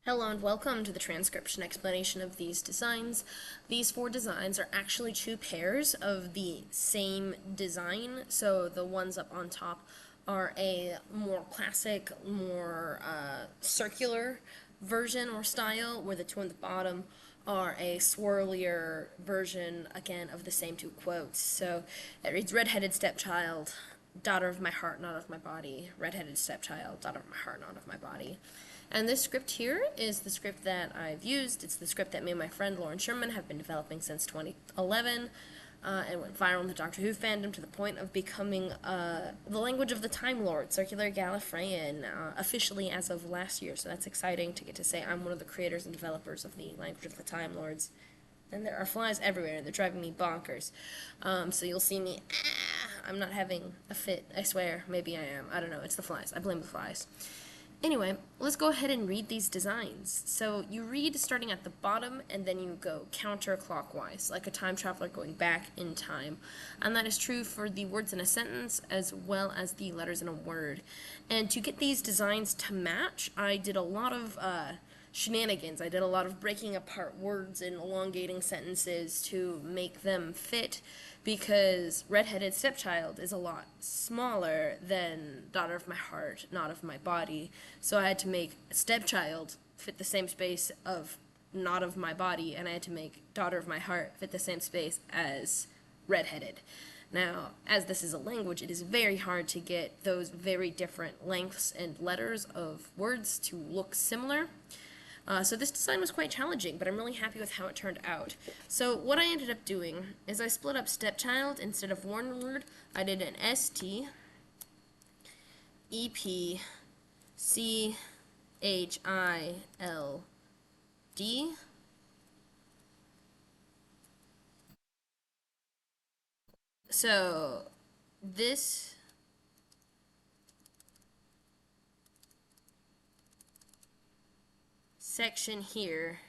Hello and welcome to the transcription explanation of these designs. These four designs are actually two pairs of the same design, so the ones up on top are a more classic, more circular version or style, where the two on the bottom are a swirlier version, again, of the same two quotes. So it reads, "Red-headed stepchild, daughter of my heart, not of my body. Red-headed stepchild, daughter of my heart, not of my body." And this script here is the script that I've used. It's the script that me and my friend Lauren Sherman have been developing since 2011. And went viral in the Doctor Who fandom to the point of becoming the language of the Time Lord, Circular Gallifreyan, officially as of last year. So that's exciting to get to say I'm one of the creators and developers of the language of the Time Lords. And there are flies everywhere, and they're driving me bonkers. So you'll see me, I'm not having a fit, I swear. Maybe I am. I don't know. It's the flies. I blame the flies. Anyway, let's go ahead and read these designs. So you read starting at the bottom, and then you go counterclockwise, like a time traveler going back in time. And that is true for the words in a sentence as well as the letters in a word. And to get these designs to match, I did a lot of shenanigans. I did a lot of breaking apart words and elongating sentences to make them fit, because Red-Headed Stepchild is a lot smaller than Daughter of My Heart, Not of My Body. So I had to make Stepchild fit the same space of Not of My Body, and I had to make Daughter of My Heart fit the same space as Red-Headed. Now, as this is a language, it is very hard to get those very different lengths and letters of words to look similar. So this design was quite challenging, but I'm really happy with how it turned out. So what I ended up doing is I split up stepchild. Instead of one word, I did an ST, EP, CHILD. So this section here,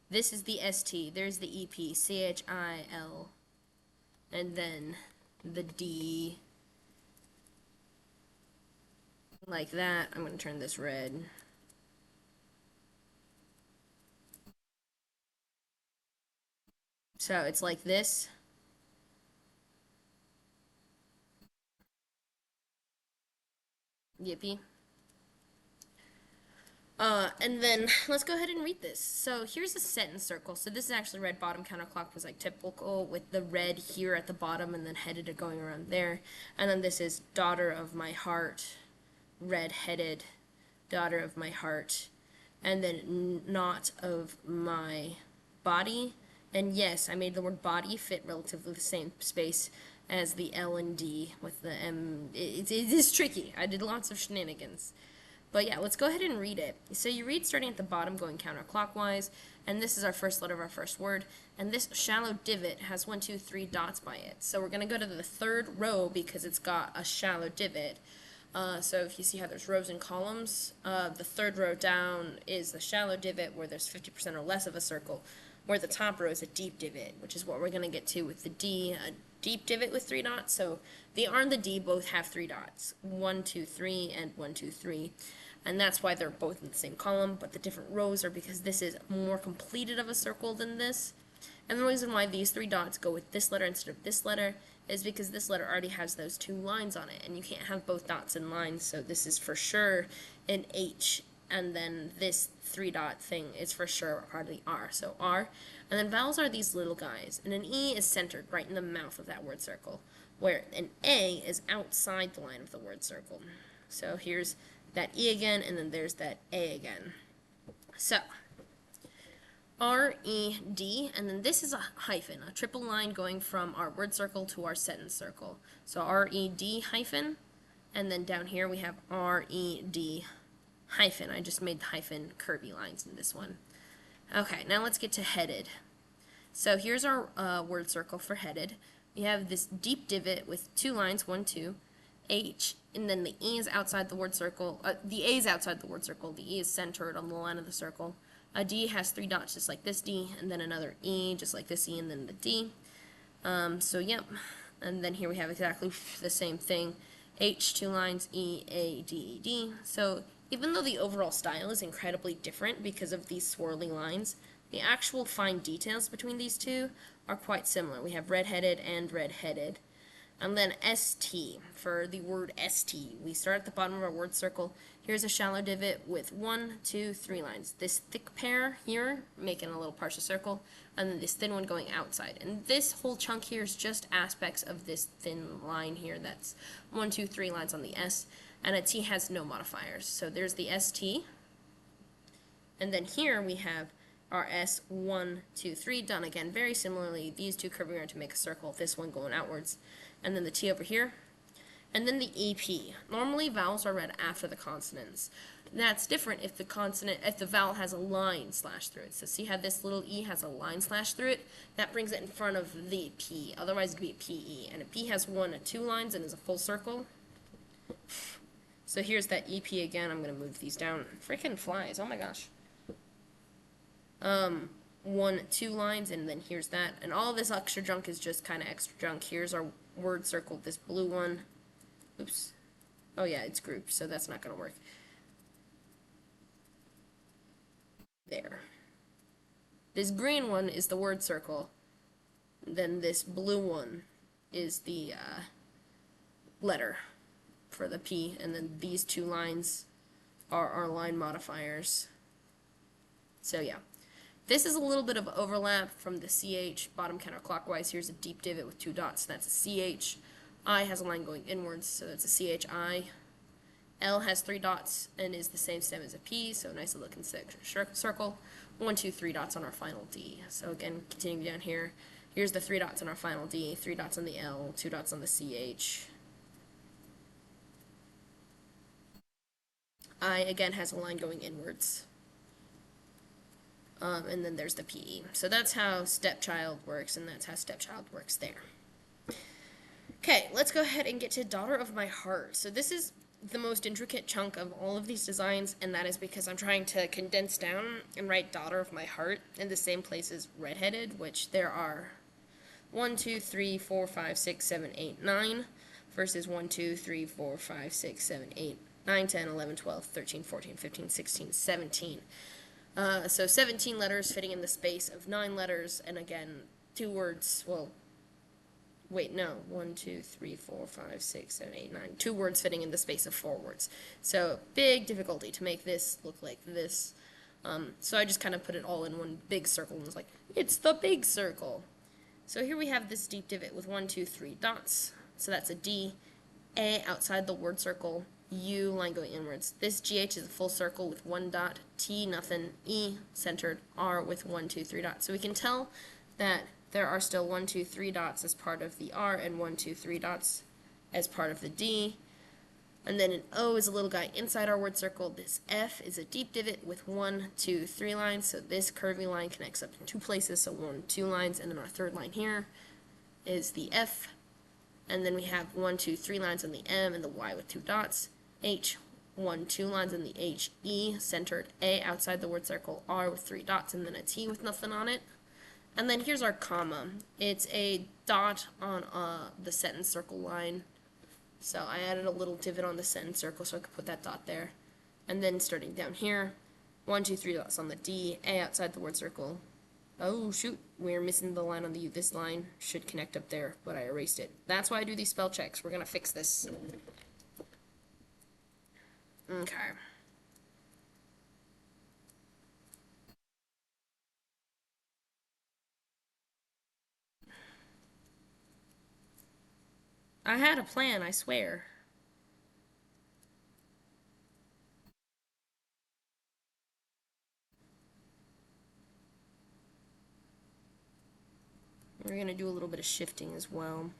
this is the ST, there's the EP, CHIL, and then the D, like that. I'm going to turn this red. So it's like this. Yippee. And then let's go ahead and read this. So here's a sentence circle. So this is actually red bottom counterclockwise, like typical, with the red here at the bottom and then headed going around there. And then this is daughter of my heart, red-headed, daughter of my heart, and then not of my body. And yes, I made the word body fit relatively the same space as the L and D with the M. It is tricky. I did lots of shenanigans. But yeah, let's go ahead and read it. So you read starting at the bottom, going counterclockwise, and this is our first letter of our first word. And this shallow divot has 1, 2, 3 dots by it. So we're going to go to the third row because it's got a shallow divot. So if you see how there's rows and columns, the third row down is the shallow divot where there's 50% or less of a circle, where the top row is a deep divot, which is what we're going to get to with the D, a deep divot with 3 dots. So the R and the D both have 3 dots, 1, 2, 3, and 1, 2, 3. And that's why they're both in the same column, but the different rows are because this is more completed of a circle than this. And the reason why these 3 dots go with this letter instead of this letter is because this letter already has those 2 lines on it, and you can't have both dots and lines, so this is for sure an H, and then this 3 dot thing is for sure part of the R, so R. And then vowels are these little guys, and an E is centered right in the mouth of that word circle, where an A is outside the line of the word circle. So here's that E again, and then there's that A again. So R-E-D, and then this is a hyphen, a triple line going from our word circle to our sentence circle. So R-E-D hyphen, and then down here we have R-E-D hyphen. I just made the hyphen curvy lines in this one. Okay, now let's get to headed. So here's our word circle for headed. We have this deep divot with 2 lines, 1, 2, H, and then the E is outside the word circle. The A is outside the word circle. The E is centered on the line of the circle. A D has 3 dots just like this D, and then another E just like this E, and then the D. So yep, and then here we have exactly the same thing. H, 2 lines, E, A, D, E, D. So Even though the overall style is incredibly different because of these swirly lines, the actual fine details between these two are quite similar. We have redheaded and redheaded. And then ST, for the word ST, we start at the bottom of our word circle. Here's a shallow divot with 1, 2, 3 lines. This thick pair here, making a little partial circle, and then this thin one going outside. And this whole chunk here is just aspects of this thin line here. That's 1, 2, 3 lines on the S, and a T has no modifiers. So there's the ST. And then here we have our S, 1, 2, 3, done again very similarly. These two curving around to make a circle, this one going outwards. And then the T over here. And then the EP. Normally vowels are read after the consonants. That's different if the vowel has a line slashed through it. So see how this little E has a line slashed through it? That brings it in front of the P. Otherwise it would be PE. And a P has 1 and 2 lines and is a full circle. So here's that EP again. I'm going to move these down. Freaking flies. Oh my gosh. 1, 2 lines, and then here's that. And all this extra junk is just kind of extra junk. Here's our word circle, this blue one. Oops. Oh yeah, it's grouped, so that's not going to work. There. This green one is the word circle. Then this blue one is the letter for the P, and then these 2 lines are our line modifiers. So yeah. This is a little bit of overlap from the CH, bottom counterclockwise. Here's a deep divot with 2 dots. That's a CH. I has a line going inwards, so that's a CHI. L has 3 dots and is the same stem as a P, so nice looking circle. 1, 2, 3 dots on our final D. So again, continuing down here. Here's the 3 dots on our final D, 3 dots on the L, 2 dots on the CH. I, again, has a line going inwards. And then there's the PE. So that's how stepchild works, and that's how stepchild works there. Okay, let's go ahead and get to Daughter of My Heart. So this is the most intricate chunk of all of these designs, and that is because I'm trying to condense down and write Daughter of My Heart in the same place as Redheaded, which there are 1, 2, 3, 4, 5, 6, 7, 8, 9, versus 1, 2, 3, 4, 5, 6, 7, 8, 9, 10, 11, 12, 13, 14, 15, 16, 17. So 17 letters fitting in the space of 9 letters, and again, 2 words, well, wait, no, 1, 2, 3, 4, 5, 6, 7, 8, 9, 2 words fitting in the space of 4 words. So big difficulty to make this look like this. So I just kind of put it all in one big circle and was like, it's the big circle. So here we have this deep divot with 1, 2, 3 dots. So that's a D, A outside the word circle, U line going inwards. This GH is a full circle with 1 dot, T nothing, E centered, R with 1, 2, 3 dots. So we can tell that there are still 1, 2, 3 dots as part of the R and 1, 2, 3 dots as part of the D. And then an O is a little guy inside our word circle. This F is a deep divot with 1, 2, 3 lines. So this curvy line connects up in 2 places, so 1, 2 lines, and then our third line here is the F. And then we have 1, 2, 3 lines on the M and the Y with 2 dots. H, 1, 2 lines on the H, E, centered, A outside the word circle, R with 3 dots, and then a T with nothing on it. And then here's our comma. It's a dot on the sentence circle line. So I added a little divot on the sentence circle so I could put that dot there. And then starting down here, 1, 2, 3 dots on the D, A outside the word circle. Oh, shoot, we're missing the line on the U. This line should connect up there, but I erased it. That's why I do these spell checks. We're going to fix this. Okay. I had a plan, I swear. We're going to do a little bit of shifting as well.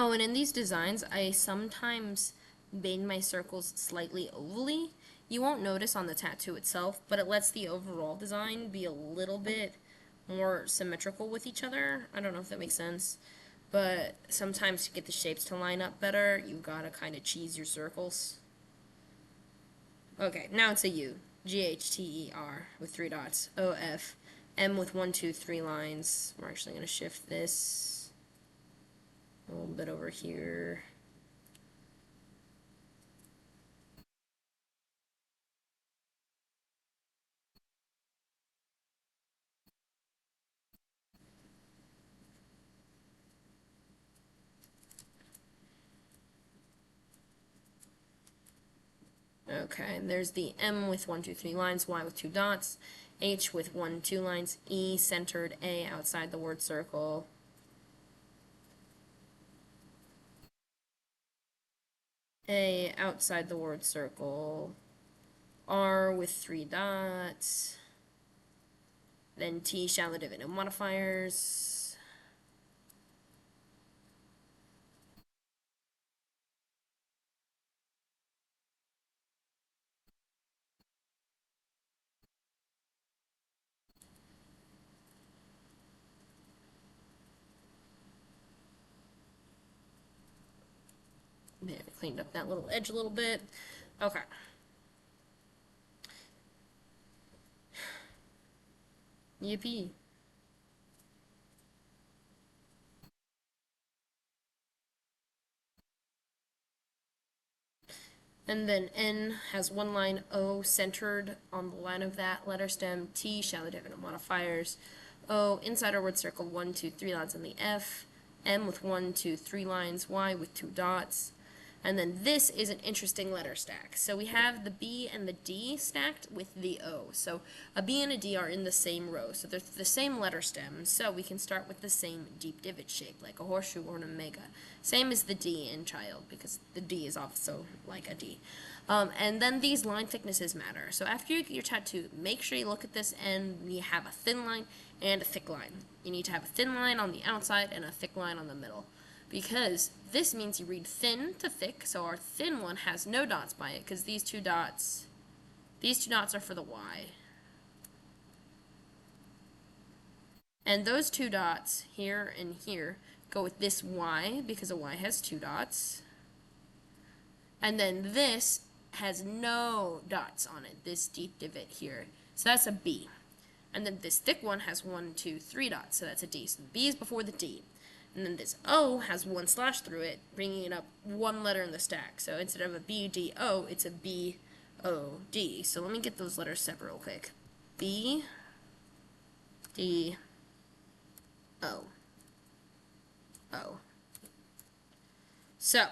Oh, and in these designs, I sometimes bend my circles slightly ovally. You won't notice on the tattoo itself, but it lets the overall design be a little bit more symmetrical with each other. I don't know if that makes sense, but sometimes to get the shapes to line up better, you gotta kind of cheese your circles. Okay, now it's a U. Ghtter with 3 dots. OF. M with 1, 2, 3 lines. We're actually going to shift this a little bit over here. Okay, there's the M with 1, 2, 3 lines, Y with 2 dots, H with 1, 2 lines, E centered, A outside the word circle. A outside the word circle. R with 3 dots. Then T shallow divot, no modifiers. There, cleaned up that little edge a little bit. Okay. Yippee. And then N has one line, O centered on the line of that letter stem, T shallow divot, no modifiers, O inside our word circle, 1, 2, 3 lines on the F, M with 1, 2, 3 lines, Y with 2 dots. And then this is an interesting letter stack. So we have the B and the D stacked with the O. So a B and a D are in the same row. So they're the same letter stem. So we can start with the same deep divot shape, like a horseshoe or an omega. Same as the D in child, because the D is also like a D. And then these line thicknesses matter. So after you get your tattoo, make sure you look at this and we have a thin line and a thick line. You need to have a thin line on the outside and a thick line on the middle, because this means you read thin to thick, so our thin one has no dots by it, because these two dots are for the Y. And those 2 dots, here and here, go with this Y, because a Y has 2 dots. And then this has no dots on it, this deep divot here. So that's a B. And then this thick one has 1, 2, 3 dots, so that's a D. So the B is before the D. And then this O has 1 slash through it, bringing it up 1 letter in the stack. So instead of a B, D, O, it's a B, O, D. So let me get those letters separate real quick. B, D, O, O. So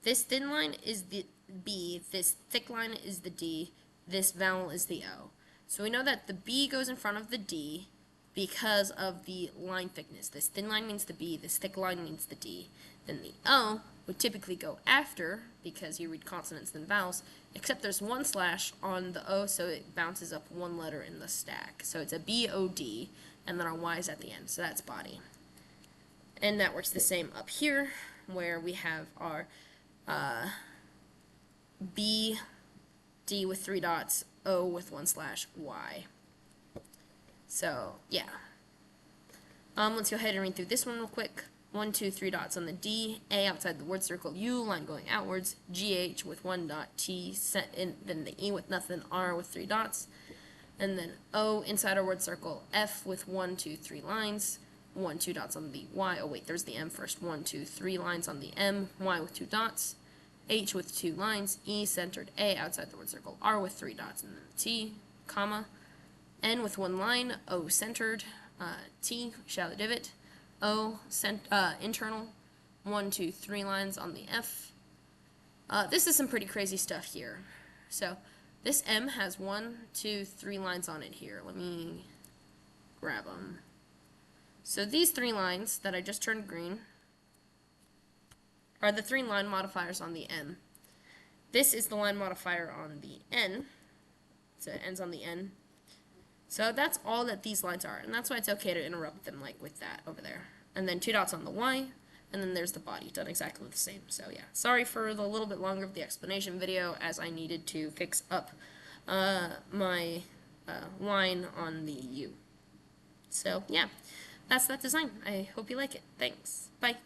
this thin line is the B, this thick line is the D, this vowel is the O. So we know that the B goes in front of the D because of the line thickness. This thin line means the B, this thick line means the D. Then the O would typically go after, because you read consonants than vowels, except there's 1 slash on the O, so it bounces up 1 letter in the stack. So it's a B, O, D, and then our Y is at the end, so that's body. And that works the same up here, where we have our B, D with 3 dots, O with 1 slash, Y. So, yeah. Let's go ahead and read through this one real quick. 1, 2, 3 dots on the D, A outside the word circle, U, line going outwards, GH with 1 dot, T, set in, then the E with nothing, R with 3 dots, and then O inside our word circle, F with 1, 2, 3 lines, 1, 2 dots on the Y, oh wait, there's the M first, 1, 2, 3 lines on the M, Y with 2 dots, H with 2 lines, E centered, A outside the word circle, R with 3 dots, and then T, comma, N with 1 line, O centered, T, shallow divot, O, internal, 1, 2, 3 lines on the F. This is some pretty crazy stuff here. So, this M has 1, 2, 3 lines on it here. Let me grab them. So these 3 lines that I just turned green are the 3 line modifiers on the M. This is the line modifier on the N, so it ends on the N. So that's all that these lines are, and that's why it's okay to interrupt them like with that over there. And then 2 dots on the Y, and then there's the body done exactly the same. So yeah, sorry for the little bit longer of the explanation video, as I needed to fix up my line on the U. So yeah, that's that design. I hope you like it. Thanks. Bye.